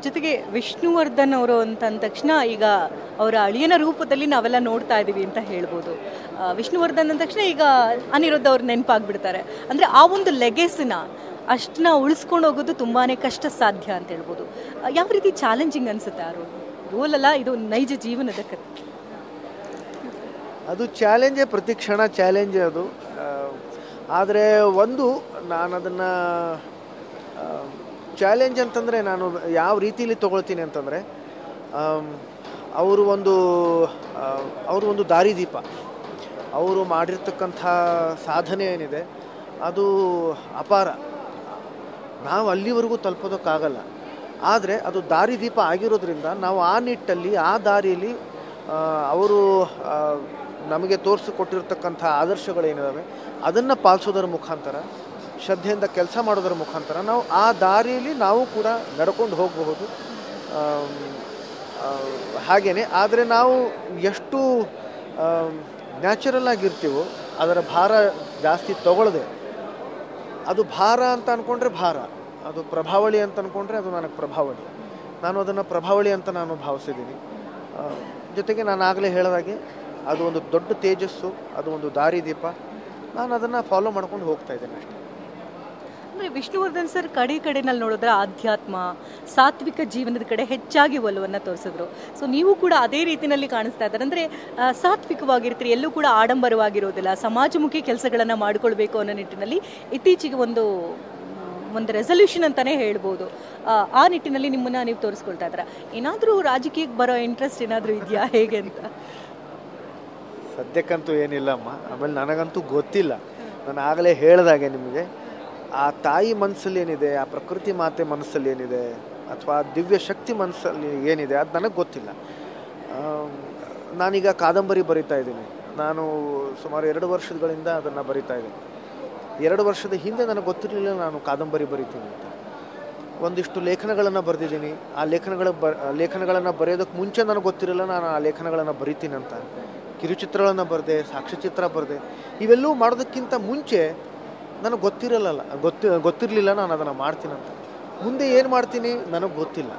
ಜೊತೆಗೆ ವಿಷ್ಣುವರ್ಧನ್ ಅವರು ಅಂತ ಅಂದ ತಕ್ಷಣ ಈಗ ಅವರ ಅಳಿಯನ ರೂಪದಲ್ಲಿ ನಾವೆಲ್ಲ ನೋಡ್ತಾ ಇದ್ದೀವಿ ಅಂತ ಹೇಳ್ಬೋದು. ವಿಷ್ಣುವರ್ಧನ್ ಅಂದ ತಕ್ಷಣ ಈಗ ಅನಿರುದ್ಧ ಅವ್ರು ನೆನಪಾಗ್ಬಿಡ್ತಾರೆ. ಅಂದರೆ ಆ ಒಂದು ಲೆಗೆಸಿನ ಅಷ್ಟನ್ನ ಉಳಿಸ್ಕೊಂಡು ಹೋಗೋದು ತುಂಬಾ ಕಷ್ಟ ಸಾಧ್ಯ ಅಂತ ಹೇಳ್ಬೋದು. ಯಾವ ರೀತಿ ಚಾಲೆಂಜಿಂಗ್ ಅನಿಸುತ್ತೆ ಆ ರೋಲ್ ಅಲ್ಲ, ಇದು ನೈಜ ಜೀವನದ ಕಥೆ. ಅದು ಚಾಲೆಂಜೇ, ಪ್ರತಿ ಕ್ಷಣ ಚಾಲೆಂಜೇ ಅದು. ಆದರೆ ಒಂದು ನಾನು ಅದನ್ನು ಚಾಲೆಂಜ್ ಅಂತಂದರೆ ನಾನು ಯಾವ ರೀತಿಯಲ್ಲಿ ತೊಗೊಳ್ತೀನಿ ಅಂತಂದರೆ, ಅವರು ಒಂದು ದಾರಿದೀಪ. ಅವರು ಮಾಡಿರ್ತಕ್ಕಂಥ ಸಾಧನೆ ಏನಿದೆ ಅದು ಅಪಾರ. ನಾವು ಅಲ್ಲಿವರೆಗೂ ತಲುಪೋದಕ್ಕಾಗಲ್ಲ. ಆದರೆ ಅದು ದಾರಿದೀಪ ಆಗಿರೋದ್ರಿಂದ ನಾವು ಆ ನಿಟ್ಟಲ್ಲಿ, ಆ ದಾರಿಯಲ್ಲಿ ಅವರು ನಮಗೆ ತೋರಿಸಿಕೊಟ್ಟಿರ್ತಕ್ಕಂಥ ಆದರ್ಶಗಳೇನಿದ್ದಾವೆ ಅದನ್ನು ಪಾಲಿಸೋದರ ಮುಖಾಂತರ, ಶ್ರದ್ಧೆಯಿಂದ ಕೆಲಸ ಮಾಡೋದರ ಮುಖಾಂತರ ನಾವು ಆ ದಾರಿಯಲ್ಲಿ ನಾವು ಕೂಡ ನಡ್ಕೊಂಡು ಹೋಗಬಹುದು. ಹಾಗೆಯೇ ಆದರೆ ನಾವು ಎಷ್ಟು ನ್ಯಾಚುರಲ್ ಆಗಿರ್ತೀವೋ ಅದರ ಭಾರ ಜಾಸ್ತಿ ತಗೊಳ್ಳದೆ, ಅದು ಭಾರ ಅಂತ ಅಂದ್ಕೊಂಡ್ರೆ ಭಾರ, ಅದು ಪ್ರಭಾವಳಿ ಅಂತ ಅಂದ್ಕೊಂಡ್ರೆ ಅದು ನನಗೆ ಪ್ರಭಾವಳಿ. ನಾನು ಅದನ್ನು ಪ್ರಭಾವಳಿ ಅಂತ ನಾನು ಭಾವಿಸಿದ್ದೀನಿ. ಜೊತೆಗೆ ನಾನು ಆಗಲೇ ಹೇಳಿದಾಗೆ ಅದು ಒಂದು ದೊಡ್ಡ ತೇಜಸ್ಸು, ಅದು ಒಂದು ದಾರಿದೀಪ. ನಾನು ಅದನ್ನು ಫಾಲೋ ಮಾಡ್ಕೊಂಡು ಹೋಗ್ತಾ ಇದ್ದೇನೆ ಅಷ್ಟೇ. ಅಂದರೆ ವಿಷ್ಣುವರ್ಧನ್ ಸರ್ ಕಡೆನಲ್ಲಿ ನೋಡಿದ್ರೆ ಆಧ್ಯಾತ್ಮ, ಸಾತ್ವಿಕ ಜೀವನದ ಕಡೆ ಹೆಚ್ಚಾಗಿ ಒಲವನ್ನು ತೋರಿಸಿದ್ರು. ಸೊ ನೀವು ಕೂಡ ಅದೇ ರೀತಿಯಲ್ಲಿ ಕಾಣಿಸ್ತಾ ಇದ್ದಾರೆ. ಅಂದರೆ ಸಾತ್ವಿಕವಾಗಿರ್ತೀರಿ, ಎಲ್ಲೂ ಕೂಡ ಆಡಂಬರವಾಗಿರೋದಿಲ್ಲ, ಸಮಾಜಮುಖಿ ಕೆಲಸಗಳನ್ನು ಮಾಡಿಕೊಳ್ಬೇಕು ಅನ್ನೋ ನಿಟ್ಟಿನಲ್ಲಿ ಇತ್ತೀಚೆಗೆ ಒಂದು ರೆಸಲ್ಯೂಷನ್ ಅಂತಲೇ ಹೇಳ್ಬೋದು. ಆ ನಿಟ್ಟಿನಲ್ಲಿ ನಿಮ್ಮನ್ನು ನೀವು ತೋರಿಸ್ಕೊಳ್ತಾ ಇದ್ದೀರಾ. ಏನಾದರೂ ರಾಜಕೀಯಕ್ಕೆ ಬರೋ ಇಂಟ್ರೆಸ್ಟ್ ಏನಾದರೂ ಇದೆಯಾ, ಹೇಗೆ ಅಂತ? ಸದ್ಯಕ್ಕಂತೂ ಏನಿಲ್ಲಮ್ಮ. ಆಮೇಲೆ ನನಗಂತೂ ಗೊತ್ತಿಲ್ಲ. ನಾನು ಆಗಲೇ ಹೇಳಿದಾಗೆ ನಿಮಗೆ, ಆ ತಾಯಿ ಮನಸ್ಸಲ್ಲಿ ಏನಿದೆ, ಆ ಪ್ರಕೃತಿ ಮಾತೆ ಮನಸ್ಸಲ್ಲಿ ಏನಿದೆ, ಅಥವಾ ದಿವ್ಯ ಶಕ್ತಿ ಮನಸ್ಸಲ್ಲಿ ಏನಿದೆ ಅದು ನನಗೆ ಗೊತ್ತಿಲ್ಲ. ನಾನೀಗ ಕಾದಂಬರಿ ಬರಿತಾ ಇದ್ದೀನಿ. ನಾನು ಸುಮಾರು 2 ವರ್ಷಗಳಿಂದ ಅದನ್ನು ಬರಿತಾ ಇದ್ದೀನಿ. 2 ವರ್ಷದ ಹಿಂದೆ ನನಗೆ ಗೊತ್ತಿರಲಿಲ್ಲ ನಾನು ಕಾದಂಬರಿ ಬರಿತೀನಿ ಅಂತ. ಒಂದಿಷ್ಟು ಲೇಖನಗಳನ್ನು ಬರೆದಿದ್ದೀನಿ. ಆ ಲೇಖನಗಳನ್ನು ಬರೆಯೋದಕ್ಕೆ ಮುಂಚೆ ನನಗೆ ಗೊತ್ತಿರಲಿಲ್ಲ ನಾನು ಆ ಲೇಖನಗಳನ್ನು ಬರಿತೀನಿ ಅಂತ. ಕಿರುಚಿತ್ರಗಳನ್ನು ಬರೆದೆ, ಸಾಕ್ಷ್ಯಚಿತ್ರ ಬರೆದೆ. ಇವೆಲ್ಲವೂ ಮಾಡೋದಕ್ಕಿಂತ ಮುಂಚೆ ನನಗೆ ಗೊತ್ತಿರಲಿಲ್ಲ ನಾನು ಅದನ್ನು ಮಾಡ್ತೀನಂತ. ಮುಂದೆ ಏನು ಮಾಡ್ತೀನಿ ನನಗೆ ಗೊತ್ತಿಲ್ಲ.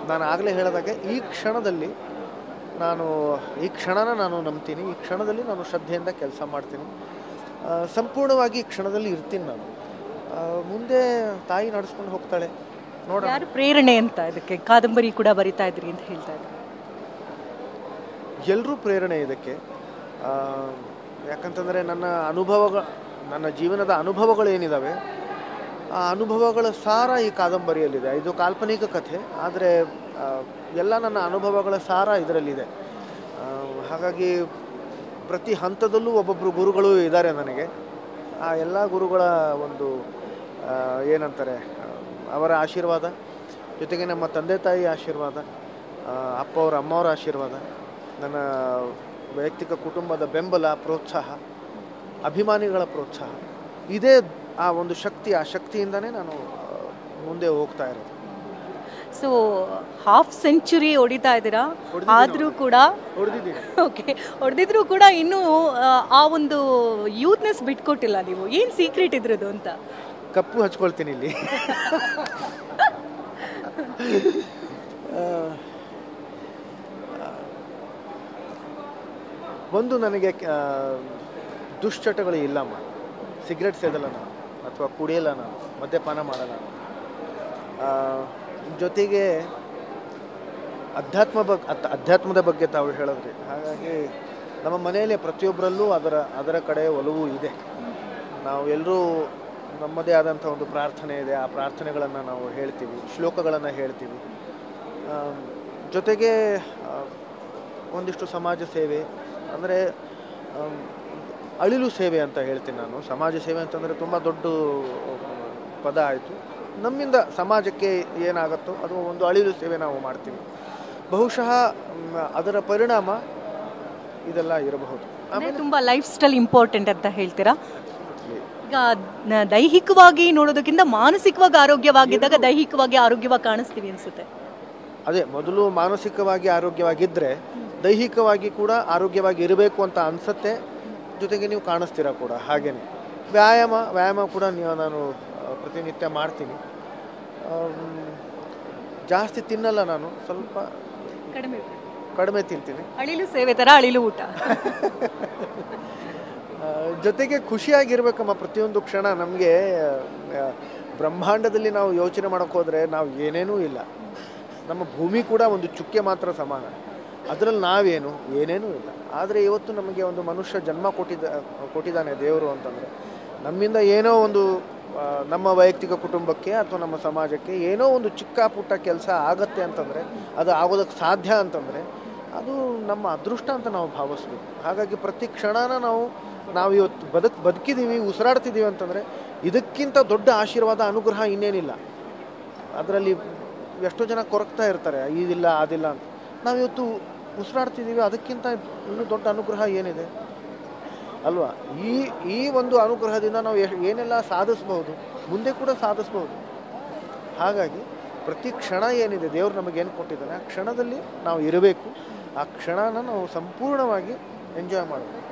ನಾನು ಆಗಲೇ ಹೇಳಿದಾಗೆ ಈ ಕ್ಷಣನ ನಾನು ನಂಬ್ತೀನಿ. ಈ ಕ್ಷಣದಲ್ಲಿ ನಾನು ಶ್ರದ್ಧೆಯಿಂದ ಕೆಲಸ ಮಾಡ್ತೀನಿ. ಸಂಪೂರ್ಣವಾಗಿ ಈ ಕ್ಷಣದಲ್ಲಿ ಇರ್ತೀನಿ ನಾನು. ಮುಂದೆ ತಾಯಿ ನಡೆಸ್ಕೊಂಡು ಹೋಗ್ತಾಳೆ, ನೋಡ. ಯಾರು ಪ್ರೇರಣೆ ಅಂತ ಇದಕ್ಕೆ? ಕಾದಂಬರಿ ಕೂಡ ಬರಿತಾ ಇದ್ರಿ ಅಂತ ಹೇಳ್ತಾ ಇದ್ರಿ. ಎಲ್ಲರೂ ಪ್ರೇರಣೆ ಇದಕ್ಕೆ. ಯಾಕಂತಂದರೆ ನನ್ನ ಜೀವನದ ಅನುಭವಗಳು ಏನಿದ್ದಾವೆ, ಆ ಅನುಭವಗಳ ಸಾರ ಈ ಕಾದಂಬರಿಯಲ್ಲಿದೆ. ಇದು ಕಾಲ್ಪನಿಕ ಕಥೆ, ಆದರೆ ಎಲ್ಲ ನನ್ನ ಅನುಭವಗಳ ಸಾರ ಇದರಲ್ಲಿದೆ. ಹಾಗಾಗಿ ಪ್ರತಿ ಹಂತದಲ್ಲೂ ಒಬ್ಬೊಬ್ಬರು ಗುರುಗಳು ಇದ್ದಾರೆ ನನಗೆ. ಆ ಎಲ್ಲ ಗುರುಗಳ ಒಂದು ಏನಂತಾರೆ, ಅವರ ಆಶೀರ್ವಾದ, ಜೊತೆಗೆ ನಮ್ಮ ತಂದೆ ತಾಯಿ ಆಶೀರ್ವಾದ, ಅಮ್ಮವರ ಆಶೀರ್ವಾದ, ನನ್ನ ವೈಯಕ್ತಿಕ ಕುಟುಂಬದ ಬೆಂಬಲ, ಪ್ರೋತ್ಸಾಹ, ಅಭಿಮಾನಿಗಳ ಪ್ರೋತ್ಸಾಹ, ಇದೇ ಆ ಒಂದು ಶಕ್ತಿ. ಆ ಶಕ್ತಿಯಿಂದನೇ ನಾನು ಮುಂದೆ ಹೋಗ್ತಾ ಇರೋದು. ಸೊ ಹಾಫ್ ಸೆಂಚುರಿ ಹೊಡಿತಾ ಇದ್ದೀರಾ, ಆದರೂ ಕೂಡ ಹೊಡೆದಿದ್ರು ಕೂಡ ಇನ್ನೂ ಆ ಒಂದು ಯೂತ್ನೆಸ್ ಬಿಟ್ಕೊಟ್ಟಿಲ್ಲ ನೀವು. ಏನು ಸೀಕ್ರೆಟ್ ಇದ್ರದ್ದು ಅಂತ? ಕಪ್ಪು ಹಚ್ಕೊಳ್ತೀನಿ ಇಲ್ಲಿ. ಒಂದು, ನನಗೆ ದುಶ್ಚಟಗಳು ಇಲ್ಲಮ್ಮ. ಸಿಗರೆಟ್ ಸೇದಲ್ಲ ನಾನು, ಅಥವಾ ಕುಡಿಯಲ್ಲ ನಾನು, ಮದ್ಯಪಾನ ಮಾಡಲ್ಲ ನಾನು. ಜೊತೆಗೆ ಅಧ್ಯಾತ್ಮದ ಬಗ್ಗೆ ತಾವು ಹೇಳಿದ್ರಿ. ಹಾಗಾಗಿ ನಮ್ಮ ಮನೆಯಲ್ಲಿ ಪ್ರತಿಯೊಬ್ಬರಲ್ಲೂ ಅದರ ಕಡೆ ಒಲವು ಇದೆ. ನಾವು ಎಲ್ಲರೂ ನಮ್ಮದೇ ಆದಂಥ ಒಂದು ಪ್ರಾರ್ಥನೆ ಇದೆ. ಆ ಪ್ರಾರ್ಥನೆಗಳನ್ನು ನಾವು ಹೇಳ್ತೀವಿ, ಶ್ಲೋಕಗಳನ್ನು ಹೇಳ್ತೀವಿ. ಜೊತೆಗೆ ಒಂದಿಷ್ಟು ಸಮಾಜ ಸೇವೆ, ಅಂದರೆ ಅಳಿಲು ಸೇವೆ ಅಂತ ಹೇಳ್ತೀನಿ ನಾನು. ಸಮಾಜ ಸೇವೆ ಅಂತಂದರೆ ತುಂಬ ದೊಡ್ಡ ಪದ ಆಯಿತು. ನಮ್ಮಿಂದ ಸಮಾಜಕ್ಕೆ ಏನಾಗುತ್ತೋ ಅದು ಒಂದು ಅಳಿಲು ಸೇವೆ ನಾವು ಮಾಡ್ತೀವಿ. ಬಹುಶಃ ಅದರ ಪರಿಣಾಮ ಇದೆಲ್ಲ ಇರಬಹುದು. ಆಮೇಲೆ ತುಂಬ ಲೈಫ್ ಸ್ಟೈಲ್ ಇಂಪಾರ್ಟೆಂಟ್ ಅಂತ ಹೇಳ್ತೀರಾ? ಈಗ ದೈಹಿಕವಾಗಿ ನೋಡೋದಕ್ಕಿಂತ ಮಾನಸಿಕವಾಗಿ ಆರೋಗ್ಯವಾಗಿದ್ದಾಗ ದೈಹಿಕವಾಗಿ ಆರೋಗ್ಯವಾಗಿ ಕಾಣಿಸ್ತೀವಿ ಅನಿಸುತ್ತೆ. ಅದೇ, ಮೊದಲು ಮಾನಸಿಕವಾಗಿ ಆರೋಗ್ಯವಾಗಿದ್ದರೆ ದೈಹಿಕವಾಗಿ ಕೂಡ ಆರೋಗ್ಯವಾಗಿ ಇರಬೇಕು ಅಂತ ಅನಿಸುತ್ತೆ. ಜೊತೆಗೆ ನೀವು ಕಾಣಿಸ್ತೀರಾ ಕೂಡ. ಹಾಗೆಯೇ ವ್ಯಾಯಾಮ ಕೂಡ ನಾನು ಪ್ರತಿನಿತ್ಯ ಮಾಡ್ತೀನಿ. ಜಾಸ್ತಿ ತಿನ್ನಲ್ಲ ನಾನು, ಸ್ವಲ್ಪ ಕಡಿಮೆ ಕಡಿಮೆ ತಿಂತೀನಿ. ಅಳಿಲು ಸೇವೆ ಥರ ಅಳಿಲು ಊಟ. ಜೊತೆಗೆ ಖುಷಿಯಾಗಿರ್ಬೇಕಮ್ಮ ಪ್ರತಿಯೊಂದು ಕ್ಷಣ. ನಮಗೆ ಬ್ರಹ್ಮಾಂಡದಲ್ಲಿ ನಾವು ಯೋಚನೆ ಮಾಡೋಕ್ಕೆ ಹೋದರೆ ನಾವು ಏನೇನೂ ಇಲ್ಲ. ನಮ್ಮ ಭೂಮಿ ಕೂಡ ಒಂದು ಚುಕ್ಕೆ ಮಾತ್ರ ಸಮಾನ, ಅದರಲ್ಲಿ ನಾವೇನು ಏನೇನೂ ಇಲ್ಲ. ಆದರೆ ಇವತ್ತು ನಮಗೆ ಒಂದು ಮನುಷ್ಯ ಜನ್ಮ ಕೊಟ್ಟಿದ್ದಾನೆ ದೇವರು ಅಂತಂದರೆ, ನಮ್ಮಿಂದ ಏನೋ ಒಂದು ನಮ್ಮ ವೈಯಕ್ತಿಕ ಕುಟುಂಬಕ್ಕೆ ಅಥವಾ ನಮ್ಮ ಸಮಾಜಕ್ಕೆ ಏನೋ ಒಂದು ಚಿಕ್ಕ ಪುಟ್ಟ ಕೆಲಸ ಆಗತ್ತೆ ಅಂತಂದರೆ, ಅದು ಆಗೋದಕ್ಕೆ ಸಾಧ್ಯ ಅಂತಂದರೆ ಅದು ನಮ್ಮ ಅದೃಷ್ಟ ಅಂತ ನಾವು ಭಾವಿಸ್ಬೇಕು. ಹಾಗಾಗಿ ಪ್ರತಿ ಕ್ಷಣನ ನಾವು ಇವತ್ತು ಬದುಕಿದ್ದೀವಿ, ಉಸಿರಾಡ್ತಿದ್ದೀವಿ ಅಂತಂದರೆ ಇದಕ್ಕಿಂತ ದೊಡ್ಡ ಆಶೀರ್ವಾದ, ಅನುಗ್ರಹ ಇನ್ನೇನಿಲ್ಲ. ಅದರಲ್ಲಿ ಎಷ್ಟೋ ಜನ ಕೊರಗ್ತಾ ಇರ್ತಾರೆ, ಇದಿಲ್ಲ ಅದಿಲ್ಲ ಅಂತ. ನಾವಿವತ್ತು ಉಸಿರಾಡ್ತಿದ್ದೀವಿ, ಅದಕ್ಕಿಂತ ಇನ್ನೂ ದೊಡ್ಡ ಅನುಗ್ರಹ ಏನಿದೆ ಅಲ್ವಾ? ಈ ಒಂದು ಅನುಗ್ರಹದಿಂದ ನಾವು ಏನೆಲ್ಲ ಸಾಧಿಸ್ಬಹುದು, ಮುಂದೆ ಕೂಡ ಸಾಧಿಸ್ಬಹುದು. ಹಾಗಾಗಿ ಪ್ರತಿ ಕ್ಷಣ ಏನಿದೆ ದೇವರು ನಮಗೇನು ಕೊಟ್ಟಿದ್ದಾನೆ ಆ ಕ್ಷಣದಲ್ಲಿ ನಾವು ಇರಬೇಕು. ಆ ಕ್ಷಣನ ನಾವು ಸಂಪೂರ್ಣವಾಗಿ ಎಂಜಾಯ್ ಮಾಡಬೇಕು.